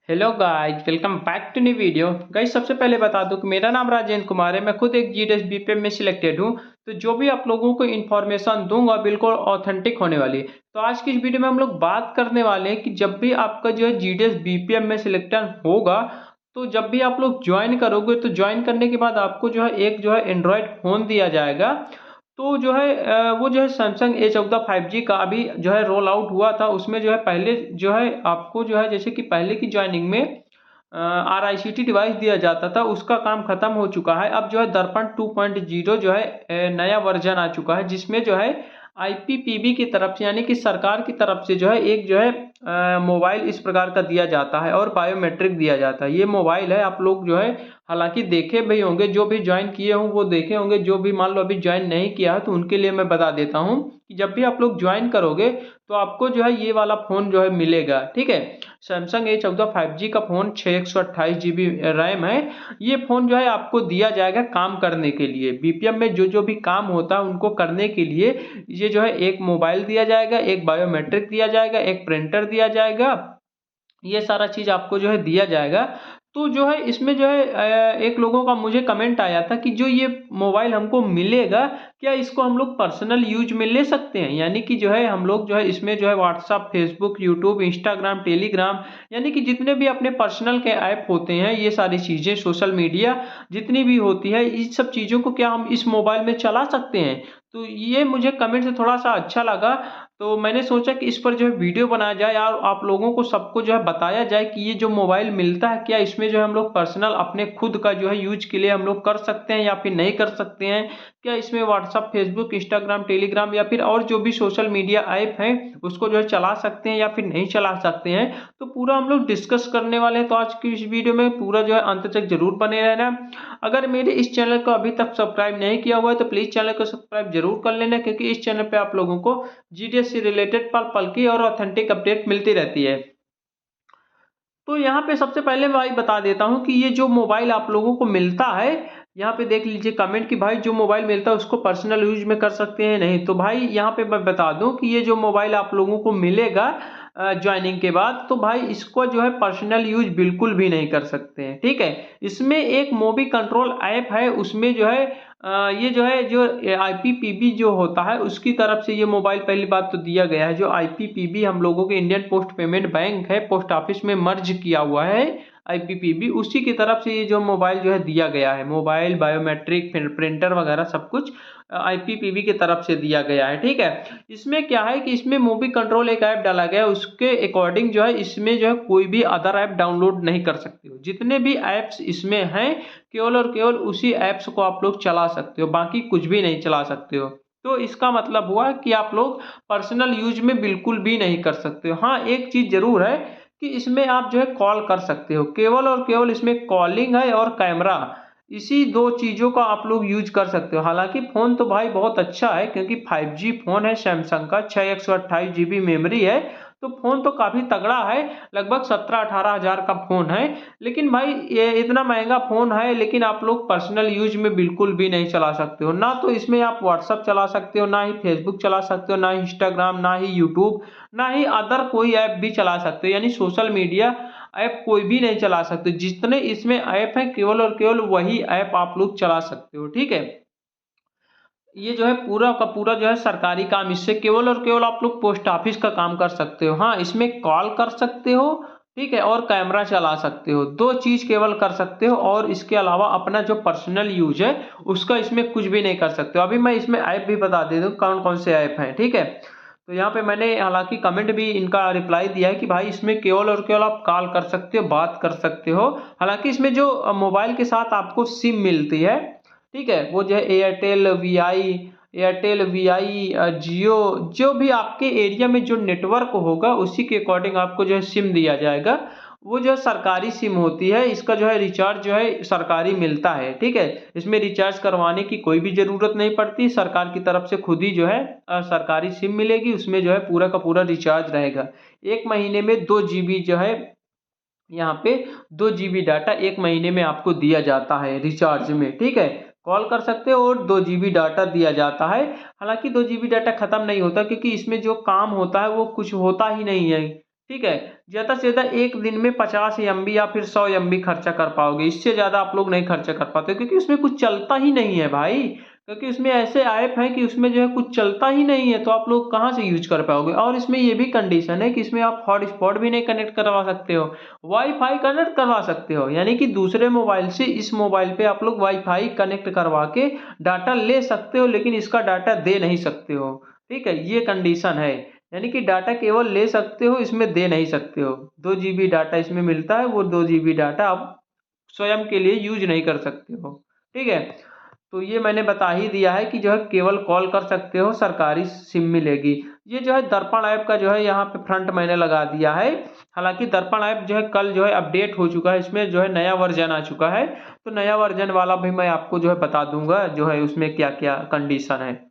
Hello guys, welcome back to new video. Guys, सबसे पहले बता दूं कि मेरा नाम राजेंद्र कुमार है। मैं खुद एक जीडीएस बीपीएम में सिलेक्टेड हूं। तो जो भी आप लोगों को इन्फॉर्मेशन दूंगा बिल्कुल ऑथेंटिक होने वाली है। तो आज की इस वीडियो में हम लोग बात करने वाले हैं कि जब भी आपका जो है जीडीएस बीपीएम में सिलेक्टेड होगा, तो जब भी आप लोग ज्वाइन करोगे तो ज्वाइन करने के बाद आपको जो है एक जो है एंड्रॉयड फ़ोन दिया जाएगा। तो जो है वो जो है सैमसंग A14 5G का अभी जो है रोल आउट हुआ था। उसमें जो है पहले जो है आपको जो है जैसे कि पहले की ज्वाइनिंग में RICT डिवाइस दिया जाता था, उसका काम खत्म हो चुका है। अब जो है दर्पण 2.0 जो है नया वर्जन आ चुका है, जिसमें जो है IPPB की तरफ से यानी कि सरकार की तरफ से जो है एक जो है मोबाइल इस प्रकार का दिया जाता है और बायोमेट्रिक दिया जाता है। ये मोबाइल है, आप लोग जो है हालांकि देखे भी होंगे, जो भी ज्वाइन किए हों वो देखे होंगे, जो भी मान लो अभी ज्वाइन नहीं किया है तो उनके लिए मैं बता देता हूँ कि जब भी आप लोग ज्वाइन करोगे तो आपको जो है ये वाला फ़ोन जो है मिलेगा। ठीक है, सैमसंग A14 5G का फ़ोन 6 128 GB रैम है। ये फ़ोन जो है आपको दिया जाएगा काम करने के लिए, बीपीएम में जो जो भी काम होता है उनको करने के लिए। ये जो है एक मोबाइल दिया जाएगा, एक बायोमेट्रिक दिया जाएगा, एक प्रिंटर दिया जाएगा। ये सारा चीज़ आपको जो है दिया जाएगा। तो जो है इसमें जो है एक लोगों का मुझे कमेंट आया था कि जो ये मोबाइल हमको मिलेगा, क्या इसको हम लोग पर्सनल यूज में ले सकते हैं? यानी कि जो है हम लोग जो है इसमें जो है WhatsApp, Facebook, YouTube, Instagram, Telegram, यानी कि जितने भी अपने पर्सनल के ऐप होते हैं, ये सारी चीज़ें सोशल मीडिया जितनी भी होती है, इस सब चीज़ों को क्या हम इस मोबाइल में चला सकते हैं? तो ये मुझे कमेंट से थोड़ा सा अच्छा लगा। तो मैंने सोचा कि इस पर जो है वीडियो बनाया जाए और आप लोगों को सबको जो है बताया जाए कि ये जो मोबाइल मिलता है, क्या इसमें जो है हम लोग पर्सनल अपने खुद का जो है यूज के लिए हम लोग कर सकते हैं या फिर नहीं कर सकते हैं? क्या इसमें व्हाट्सअप, फेसबुक, इंस्टाग्राम, टेलीग्राम या फिर और जो भी सोशल मीडिया ऐप हैं उसको जो है चला सकते हैं या फिर नहीं चला सकते हैं? तो पूरा हम लोग डिस्कस करने वाले हैं। तो आज की इस वीडियो में पूरा जो है अंत तक जरूर बने रहना। अगर मेरे इस चैनल को अभी तक सब्सक्राइब नहीं किया हुआ है तो प्लीज़ चैनल को सब्सक्राइब जरूर कर लेना, क्योंकि इस चैनल पे आप लोगों को जीडीएस से रिलेटेड पल पल की और ऑथेंटिक अपडेट मिलती रहती है। तो यहाँ पे सबसे पहले मैं भाई बता देता हूँ कि ये जो मोबाइल आप लोगों को मिलता है, यहाँ पे देख लीजिए कमेंट कि भाई जो मोबाइल मिलता है उसको पर्सनल यूज में कर सकते हैं नहीं। तो भाई यहाँ पे मैं बता दूं कि ये जो मोबाइल आप लोगों को मिलेगा ज्वाइनिंग के बाद, तो भाई इसको जो है पर्सनल यूज बिल्कुल भी नहीं कर सकते हैं। ठीक है, इसमें एक मोबी कंट्रोल ऐप है, उसमें जो है ये जो है जो IPPB जो होता है उसकी तरफ से ये मोबाइल पहली बात तो दिया गया है। जो IPPB हम लोगों के इंडियन पोस्ट पेमेंट बैंक है, पोस्ट ऑफिस में मर्ज किया हुआ है IPPB, उसी की तरफ से ये जो मोबाइल जो है दिया गया है। मोबाइल, बायोमेट्रिक, प्रिंटर वगैरह सब कुछ IPPB की तरफ से दिया गया है। ठीक है, इसमें क्या है कि इसमें मूवी कंट्रोल एक ऐप डाला गया है, उसके अकॉर्डिंग जो है इसमें जो है कोई भी अदर ऐप डाउनलोड नहीं कर सकते हो। जितने भी ऐप्स इसमें हैं केवल और केवल उसी ऐप्स को आप लोग चला सकते हो, बाकी कुछ भी नहीं चला सकते हो। तो इसका मतलब हुआ कि आप लोग पर्सनल यूज में बिल्कुल भी नहीं कर सकते हो। हाँ, एक चीज जरूर है कि इसमें आप जो है कॉल कर सकते हो, केवल और केवल इसमें कॉलिंग है और कैमरा, इसी दो चीज़ों का आप लोग यूज कर सकते हो। हालांकि फ़ोन तो भाई बहुत अच्छा है, क्योंकि 5G फ़ोन है सैमसंग का, 6 128 GB मेमोरी है। तो फ़ोन तो काफ़ी तगड़ा है, लगभग 17-18 हज़ार का फ़ोन है। लेकिन भाई ये इतना महंगा फ़ोन है, लेकिन आप लोग पर्सनल यूज में बिल्कुल भी नहीं चला सकते हो। ना तो इसमें आप व्हाट्सअप चला सकते हो, ना ही फेसबुक चला सकते हो, ना ही इंस्टाग्राम, ना ही यूट्यूब, ना ही अदर कोई ऐप भी चला सकते हो, यानी सोशल मीडिया ऐप कोई भी नहीं चला सकते। जितने इसमें ऐप हैं केवल और केवल वही ऐप आप लोग चला सकते हो। ठीक है, ये जो है पूरा का पूरा जो है सरकारी काम, इससे केवल और केवल आप लोग पोस्ट ऑफिस का काम कर सकते हो। हाँ, इसमें कॉल कर सकते हो, ठीक है, और कैमरा चला सकते हो, दो चीज केवल कर सकते हो। और इसके अलावा अपना जो पर्सनल यूज है उसका इसमें कुछ भी नहीं कर सकते हो। अभी मैं इसमें ऐप भी बता दे दूँ कौन कौन से ऐप हैं। ठीक है, तो यहाँ पे मैंने हालांकि कमेंट भी इनका रिप्लाई दिया है कि भाई इसमें केवल और केवल आप कॉल कर सकते हो, बात कर सकते हो। हालांकि इसमें जो मोबाइल के साथ आपको सिम मिलती है, ठीक है, वो जो है एयरटेल वी आई जियो, जो भी आपके एरिया में जो नेटवर्क होगा उसी के अकॉर्डिंग आपको जो है सिम दिया जाएगा। वो जो सरकारी सिम होती है, इसका जो है रिचार्ज जो है सरकारी मिलता है। ठीक है, इसमें रिचार्ज करवाने की कोई भी ज़रूरत नहीं पड़ती, सरकार की तरफ से खुद ही जो है सरकारी सिम मिलेगी, उसमें जो है पूरा का पूरा रिचार्ज रहेगा। एक महीने में 2 GB जो है यहाँ पे 2 GB डाटा एक महीने में आपको दिया जाता है रिचार्ज में। ठीक है, कॉल कर सकते हो और 2 GB डाटा दिया जाता है। हालांकि 2 GB डाटा खत्म नहीं होता, क्योंकि इसमें जो काम होता है वो कुछ होता ही नहीं है। ठीक है। ज़्यादा से ज़्यादा एक दिन में 50 एमबी या फिर 100 एमबी खर्चा कर पाओगे, इससे ज़्यादा आप लोग नहीं खर्चा कर पाते, क्योंकि उसमें कुछ चलता ही नहीं है भाई। क्योंकि उसमें ऐसे ऐप हैं कि उसमें जो है कुछ चलता ही नहीं है, तो आप लोग कहाँ से यूज कर पाओगे। और इसमें ये भी कंडीशन है कि इसमें आप हॉटस्पॉट भी नहीं कनेक्ट करवा सकते हो, वाईफाई कनेक्ट करवा सकते हो, यानी कि दूसरे मोबाइल से इस मोबाइल पे आप लोग वाईफाई कनेक्ट करवा के डाटा ले सकते हो, लेकिन इसका डाटा दे नहीं सकते हो। ठीक है, ये कंडीशन है। यानी कि डाटा केवल ले सकते हो, इसमें दे नहीं सकते हो। 2 जीबी डाटा इसमें मिलता है, वो 2 जीबी डाटा आप स्वयं के लिए यूज नहीं कर सकते हो। ठीक है, तो ये मैंने बता ही दिया है कि जो है केवल कॉल कर सकते हो, सरकारी सिम मिलेगी। ये जो है दर्पण ऐप का जो है यहाँ पे फ्रंट मैंने लगा दिया है। हालांकि दर्पण ऐप जो है कल जो है अपडेट हो चुका है, इसमें जो है नया वर्जन आ चुका है, तो नया वर्जन वाला भी मैं आपको जो है बता दूंगा जो है उसमें क्या क्या कंडीशन है।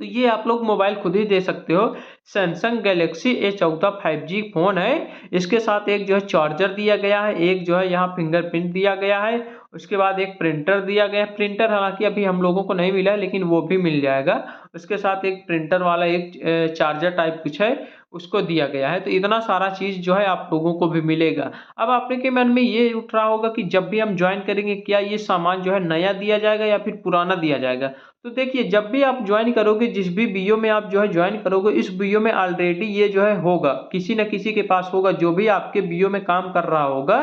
तो ये आप लोग मोबाइल खुद ही दे सकते हो। Samsung Galaxy A14 5G phone है। इसके साथ एक जो है चार्जर दिया गया है, एक जो है यहाँ फिंगरप्रिंट दिया गया है, उसके बाद एक प्रिंटर दिया गया है। प्रिंटर हालांकि अभी हम लोगों को नहीं मिला है, लेकिन वो भी मिल जाएगा। उसके साथ एक प्रिंटर वाला एक चार्जर टाइप कुछ है, उसको दिया गया है। तो इतना सारा चीज़ जो है आप लोगों को भी मिलेगा। अब आपके के मन में ये उठ रहा होगा कि जब भी हम ज्वाइन करेंगे, क्या ये सामान जो है नया दिया जाएगा या फिर पुराना दिया जाएगा। तो देखिए, जब भी आप ज्वाइन करोगे, जिस भी बीओ में आप जो है ज्वाइन करोगे, इस बीओ में ऑलरेडी ये जो है होगा, किसी न किसी के पास होगा, जो भी आपके बीओ में काम कर रहा होगा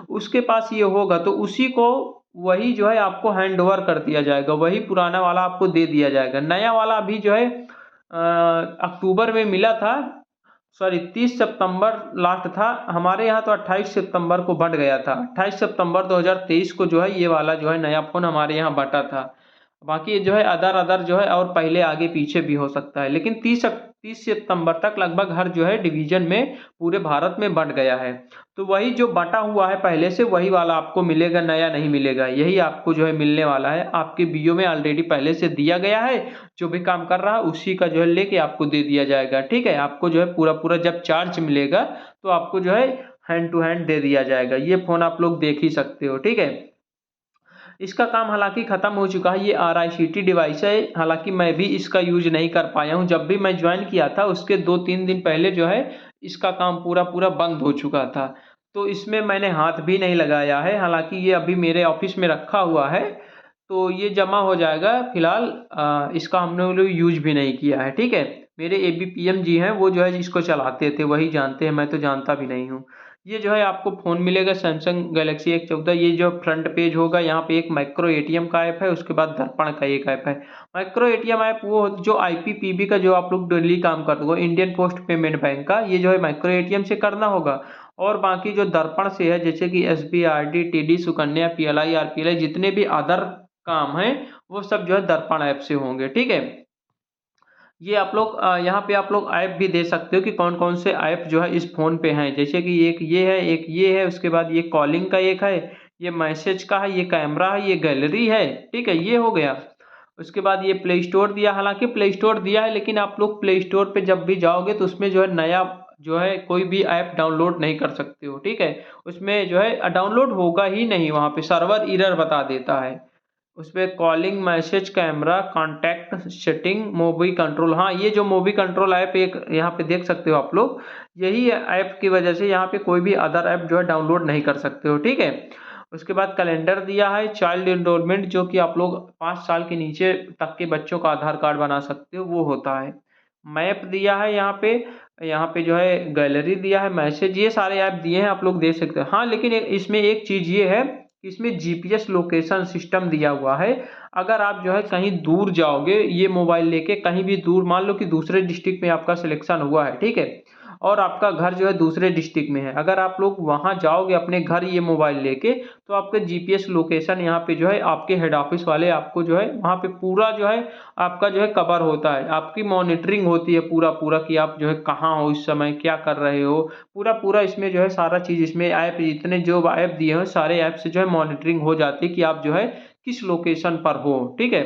उसके पास ये होगा। तो उसी को वही जो है आपको हैंड ओवर कर दिया जाएगा, वही पुराना वाला आपको दे दिया जाएगा। नया वाला अभी जो है अक्टूबर में मिला था, सॉरी 30 सितंबर लास्ट था हमारे यहाँ, तो 28 सितंबर को बंट गया था। 28 सितंबर 2023 को जो है ये वाला जो है नया फ़ोन हमारे यहाँ बटा था। बाकी जो है अदर अदर जो है और पहले आगे पीछे भी हो सकता है, लेकिन 30 सितंबर तक लगभग हर जो है डिवीजन में पूरे भारत में बंट गया है। तो वही जो बटा हुआ है पहले से, वही वाला आपको मिलेगा, नया नहीं मिलेगा। यही आपको जो है मिलने वाला है, आपके बीओ में ऑलरेडी पहले से दिया गया है। जो भी काम कर रहा है उसी का जो है लेके आपको दे दिया जाएगा। ठीक है, आपको जो है पूरा पूरा जब चार्ज मिलेगा तो आपको जो है हैंड टू हैंड दे दिया जाएगा। ये फ़ोन आप लोग देख ही सकते हो। ठीक है, इसका काम हालांकि ख़त्म हो चुका है। ये RICT डिवाइस है, हालांकि मैं भी इसका यूज नहीं कर पाया हूँ। जब भी मैं ज्वाइन किया था उसके 2-3 दिन पहले जो है इसका काम पूरा पूरा बंद हो चुका था, तो इसमें मैंने हाथ भी नहीं लगाया है। हालांकि ये अभी मेरे ऑफिस में रखा हुआ है, तो ये जमा हो जाएगा। फिलहाल इसका हमने लोग यूज भी नहीं किया है। ठीक है, मेरे ABPM जी हैं, वो जो है इसको चलाते थे, वही जानते हैं, मैं तो जानता भी नहीं हूँ। ये जो है आपको फ़ोन मिलेगा सैमसंग गैलेक्सी A14। ये जो फ्रंट पेज होगा, यहाँ पे एक माइक्रो ATM का ऐप है, उसके बाद दर्पण का एक ऐप है। माइक्रो ATM ऐप वो जो IPPB का जो आप लोग डेली काम करते हो, इंडियन पोस्ट पेमेंट बैंक का, ये जो है माइक्रो ATM से करना होगा। और बाकी जो दर्पण से है, जैसे कि SB RD TD Sukanya PLI RPLI जितने भी अदर काम हैं, वो सब जो है दर्पण ऐप से होंगे। ठीक है, ये आप लोग यहाँ पे आप लोग ऐप भी दे सकते हो कि कौन कौन से ऐप जो है इस फ़ोन पे हैं। जैसे कि एक ये है, एक ये है, उसके बाद ये कॉलिंग का एक है, ये मैसेज का है, ये कैमरा है, ये गैलरी है। ठीक है, ये हो गया। उसके बाद ये प्ले स्टोर दिया, हालांकि प्ले स्टोर दिया है, लेकिन आप लोग प्ले स्टोर पे जब भी जाओगे तो उसमें जो है नया जो है कोई भी ऐप डाउनलोड नहीं कर सकते हो। ठीक है, उसमें जो है डाउनलोड होगा ही नहीं, वहाँ पे सर्वर एरर बता देता है। उसमें calling, message, camera, contact, setting, movie control, हाँ ये जो मूवी कंट्रोल ऐप एक यहाँ पे देख सकते हो आप लोग, यही ऐप की वजह से यहाँ पे कोई भी अदर ऐप जो है डाउनलोड नहीं कर सकते हो। ठीक है, उसके बाद कैलेंडर दिया है, चाइल्ड एनरोलमेंट, जो कि आप लोग 5 साल के नीचे तक के बच्चों का आधार कार्ड बना सकते हो, वो होता है। मैप दिया है यहाँ पे जो है गैलरी दिया है, मैसेज, ये सारे ऐप दिए हैं, आप लोग देख सकते हो। हाँ, लेकिन इसमें एक चीज़ ये है, इसमें GPS लोकेशन सिस्टम दिया हुआ है। अगर आप जो है कहीं दूर जाओगे ये मोबाइल लेके, कहीं भी दूर, मान लो कि दूसरे डिस्ट्रिक्ट में आपका सिलेक्शन हुआ है, ठीक है, और आपका घर जो है दूसरे डिस्ट्रिक्ट में है, अगर आप लोग वहां जाओगे अपने घर ये मोबाइल लेके, तो आपका GPS लोकेशन यहाँ पे जो है आपके हेड ऑफिस वाले आपको जो है वहाँ पे पूरा जो है आपका जो है कवर होता है, आपकी मॉनिटरिंग होती है पूरा पूरा कि आप जो है कहाँ हो, इस समय क्या कर रहे हो, पूरा पूरा इसमें जो है सारा चीज़, इसमें ऐप जितने जो ऐप दिए हैं सारे ऐप से जो है मॉनिटरिंग हो जाती है कि आप जो है किस लोकेशन पर हो। ठीक है,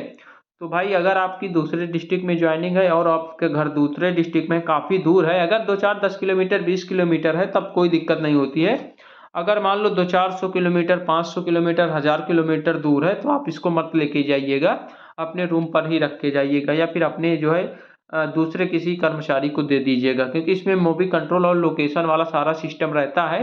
तो भाई अगर आपकी दूसरे डिस्ट्रिक्ट में ज्वाइनिंग है और आपके घर दूसरे डिस्ट्रिक्ट में काफ़ी दूर है, अगर 2-4-10 किलोमीटर 20 किलोमीटर है तब कोई दिक्कत नहीं होती है। अगर मान लो 200-400 किलोमीटर 500 किलोमीटर 1000 किलोमीटर दूर है, तो आप इसको मत लेके जाइएगा, अपने रूम पर ही रख के जाइएगा, या फिर अपने जो है दूसरे किसी कर्मचारी को दे दीजिएगा, क्योंकि इसमें मूवी कंट्रोल और लोकेशन वाला सारा सिस्टम रहता है।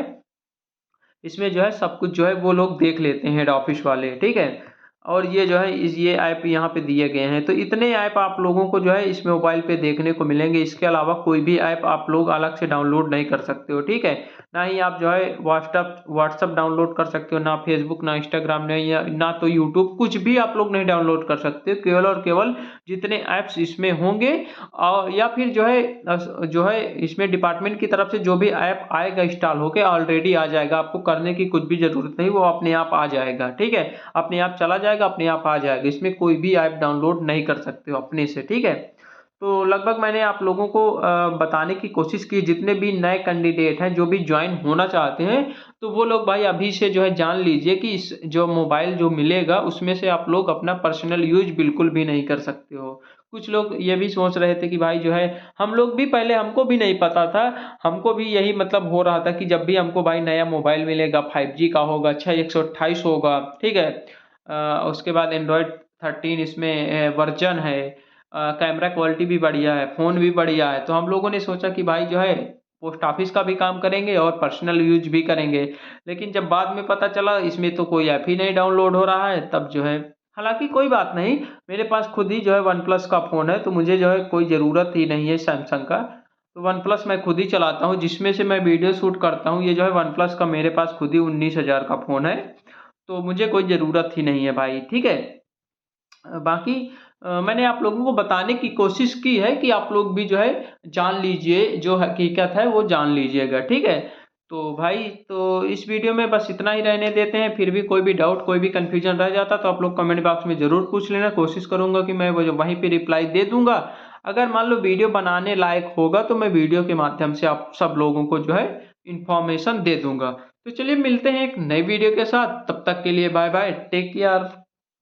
इसमें जो है सब कुछ जो है वो लोग देख लेते हैं हेड ऑफिस वाले, ठीक है। और ये जो है ये ऐप यहाँ पे दिए गए हैं, तो इतने ऐप आप लोगों को जो है इस मोबाइल पे देखने को मिलेंगे। इसके अलावा कोई भी ऐप आप लोग अलग से डाउनलोड नहीं कर सकते हो, ठीक है। ना ही आप जो है व्हाट्सअप डाउनलोड कर सकते हो, ना फेसबुक, ना इंस्टाग्राम, ना तो यूट्यूब, कुछ भी आप लोग नहीं डाउनलोड कर सकते। केवल और केवल जितने ऐप्स इसमें होंगे और या फिर जो है इसमें डिपार्टमेंट की तरफ से जो भी ऐप आएगा इंस्टॉल होके ऑलरेडी आ जाएगा, आपको करने की कुछ भी जरूरत नहीं, वो अपने आप आ जाएगा, ठीक है। अपने आप चला जाएगा, अपने आप आ जाएगा। इसमें कोई भी ऐप डाउनलोड नहीं कर सकते हो अपने से, ठीक है। तो लगभग मैंने आप लोगों को बताने की कोशिश की, जितने भी नए कैंडिडेट हैं जो भी ज्वाइन होना चाहते हैं, तो वो लोग भाई अभी से जो है जान लीजिए कि इस जो मोबाइल जो मिलेगा उसमें से आप लोग अपना पर्सनल यूज बिल्कुल भी नहीं कर सकते हो। कुछ लोग ये भी सोच रहे थे कि भाई जो है हम लोग भी पहले, हमको भी नहीं पता था, हमको भी यही मतलब हो रहा था कि जब भी हमको भाई नया मोबाइल मिलेगा 5G का होगा, अच्छा 128 होगा, ठीक है। उसके बाद एंड्रॉयड 13 इसमें वर्जन है, कैमरा क्वालिटी भी बढ़िया है, फ़ोन भी बढ़िया है। तो हम लोगों ने सोचा कि भाई जो है पोस्ट ऑफिस का भी काम करेंगे और पर्सनल यूज भी करेंगे। लेकिन जब बाद में पता चला इसमें तो कोई ऐप ही नहीं डाउनलोड हो रहा है, तब जो है, हालांकि कोई बात नहीं, मेरे पास खुद ही जो है वन प्लस का फ़ोन है, तो मुझे जो है कोई ज़रूरत ही नहीं है सैमसंग का। तो वन प्लस मैं खुद ही चलाता हूँ, जिसमें से मैं वीडियो शूट करता हूँ। ये जो है वन प्लस का मेरे पास खुद ही 19,000 का फ़ोन है, तो मुझे कोई ज़रूरत ही नहीं है भाई, ठीक है। बाकी मैंने आप लोगों को बताने की कोशिश की है कि आप लोग भी जो है जान लीजिए, जो हकीकत है वो जान लीजिएगा, ठीक है। तो भाई तो इस वीडियो में बस इतना ही रहने देते हैं। फिर भी कोई भी डाउट, कोई भी कन्फ्यूजन रह जाता तो आप लोग कमेंट बॉक्स में ज़रूर पूछ लेना, कोशिश करूंगा कि मैं वहीं पे रिप्लाई दे दूंगा। अगर मान लो वीडियो बनाने लायक होगा तो मैं वीडियो के माध्यम से आप सब लोगों को जो है इंफॉर्मेशन दे दूंगा। तो चलिए मिलते हैं एक नई वीडियो के साथ, तब तक के लिए बाय बाय, टेक केयर।